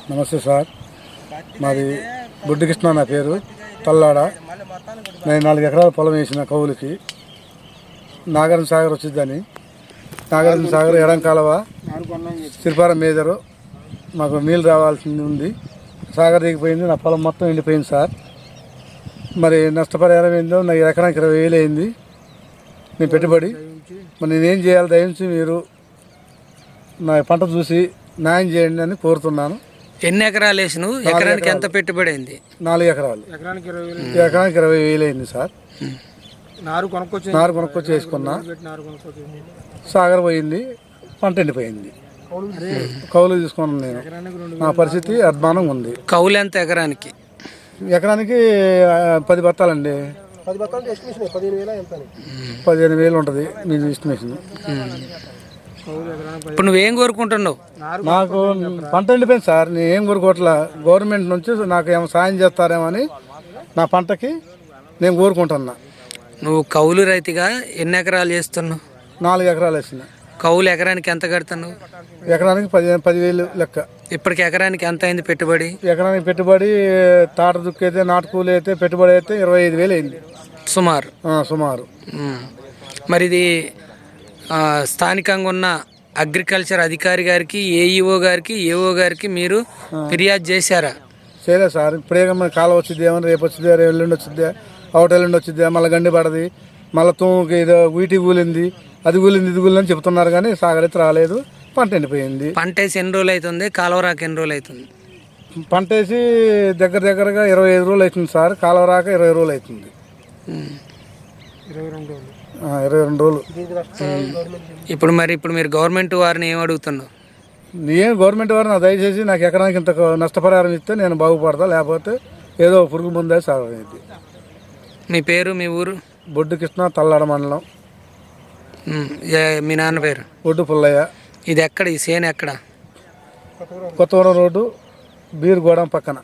నమస్తే సార్, మాది బొడ్డు కృష్ణ నా పేరు, తల్లాడ. నేను 4 ఎకరాల పొలం వేసిన కౌలుకి. నాగార్జున సాగర్ వచ్చిద్దని, నాగార్జున సాగర్ ఎడం కాలువ సిరిపారం మేజరు. మాకు నీళ్ళు రావాల్సింది ఉంది. సాగర్ దిగిపోయింది, నా పొలం మొత్తం ఎండిపోయింది సార్. మరి నష్టపరిహారం ఏందో, నాకు ఎకరానికి 20,000 అయింది నేను పెట్టుబడి. మరి నేనేం చేయాలి? దయించి మీరు నా పంట చూసి న్యాయం చేయండి అని కోరుతున్నాను. ఎన్ని ఎకరాలు వేసినావు? ఎకరానికి ఎంత పెట్టుబడి అయింది? 4 ఎకరాలు. ఎకరానికి 20,000 అయింది సార్. నారు కొనుక్కొచ్చి వేసుకున్నా. సాగర్ పోయింది, పంట ఎండిపోయింది. కౌలు తీసుకున్నాను నేను. నా పరిస్థితి అధ్వానంగా ఉంది. కౌలు ఎంత ఎకరానికి? ఎకరానికి 10 బత్తాలండి. 15,000 ఉంటుంది మీ ఎస్టిమేషన్. ఇప్పుడు నువ్వేం కోరుకుంటున్నావు? నాకు పంట ఎండిపోయింది సార్. నేను ఏం కోరుకోవట్లా. గవర్నమెంట్ నుంచి నాకు ఏమో సాయం చేస్తారేమో అని నా పంటకి నేను కోరుకుంటున్నా. నువ్వు కౌలు రైతుగా ఎన్ని ఎకరాలు చేస్తున్నావు? 4 ఎకరాలు వేసిన. కౌలు ఎకరానికి ఎంత కడుతున్నావు? ఎకరానికి 10,000 లెక్క. ఇప్పటికి ఎకరానికి ఎంత అయింది పెట్టుబడి? ఎకరానికి పెట్టుబడి తాట దుక్కైతే, నాటుకూలు అయితే పెట్టుబడి అయితే 25,000 అయింది సుమారు. మరి ఇది స్థానికంగా ఉన్న అగ్రికల్చర్ అధికారి గారికి, ఏఈఓ గారికి, ఏఓ గారికి మీరు ఫిర్యాదు చేశారా? చేయలేదు సార్. ఇప్పుడే మన కాలం వచ్చింది, ఏమన్నా రేపు వచ్చిందే, ఎల్లుండి వచ్చిద్దే, ఎల్లుండి వచ్చిద్దే, మళ్ళీ గండి పడది, మళ్ళీ తూముకి ఏదో వీటి కూలింది, అది కూలింది, ఇది కూలింది అని చెప్తున్నారు. కానీ సాగర్ అయితే రాలేదు. పంట ఎండిపోయింది. పంట వేసి ఎన్ని రోజులు అవుతుంది? కాలువరాక ఎన్ని రోజులు అవుతుంది? పంట వేసి దగ్గరగా 25 రోజులు అవుతుంది సార్. కాలువరాక 20 రోజులు అవుతుంది. 22 రోజులు. ఇప్పుడు మీరు గవర్నమెంట్ వారిని ఏం అడుగుతున్నావు? నేను గవర్నమెంట్ వారిని దయచేసి నాకు ఎకరానికి ఇంత నష్టపరిహారం ఇస్తే నేను బాగుపడతా. లేకపోతే ఏదో పురుగు ముందే సాగైంది. మీ పేరు, మీ ఊరు? బొడ్డు కృష్ణ, తల్లాడ మండలం. మీ నాన్న పేరు? బొడ్డు పుల్లయ్య. ఇది ఎక్కడ? ఈ సేను ఎక్కడ? కొత్తవరం రోడ్డు, బీరుగూడెం పక్కన.